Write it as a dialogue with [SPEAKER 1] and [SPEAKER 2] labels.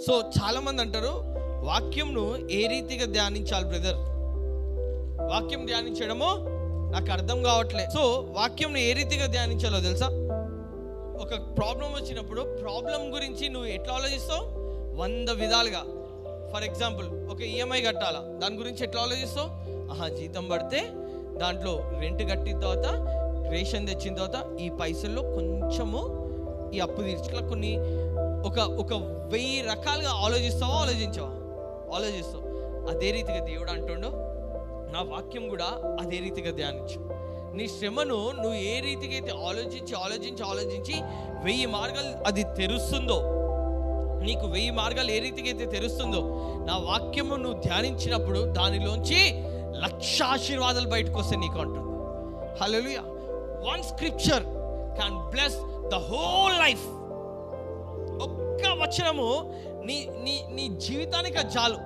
[SPEAKER 1] So చాలామంది అంటారు, వాక్యంను ఏ రీతిగా ధ్యానించాలి బ్రదర్? వాక్యం ధ్యానించడము నాకు అర్థం కావట్లే. సో వాక్యంను ఏ రీతిగా ధ్యానించాలో తెలుసా? ఒక ప్రాబ్లం వచ్చినప్పుడు ప్రాబ్లం గురించి నువ్వు ఎట్లా ఆలోచిస్తావు? 100 విధాలుగా. ఫర్ ఎగ్జాంపుల్, ఒక ఈఎంఐ కట్టాలా, దాని గురించి ఎట్లా ఆలోచిస్తావు? జీతం పడితే దాంట్లో రెంట్ కట్టిన తర్వాత, రేషన్ తెచ్చిన తర్వాత, ఈ పైసల్లో కొంచెము ఈ అప్పు తీర్చుకోవాలి, కొన్ని ఒక 1000 రకాలుగా ఆలోచిస్తావు. అదే రీతిగా దేవుడు అంటుండో, నా వాక్యం కూడా అదే రీతిగా ధ్యానించు. నీ శ్రమను నువ్వు ఏ రీతిగా అయితే ఆలోచించి 1000 మార్గాలు అది తెరుస్తుందో, నీకు 1000 మార్గాలు ఏ రీతిగా అయితే తెరుస్తుందో, నా వాక్యము నువ్వు ధ్యానించినప్పుడు దానిలోంచి 1,00,000 ఆశీర్వాదాలు బయటకు వస్తే నీకు అంటుంది. Hallelujah. One scripture can bless the whole life. ఒక్క వచనము నీ జీవితానికి చాలు.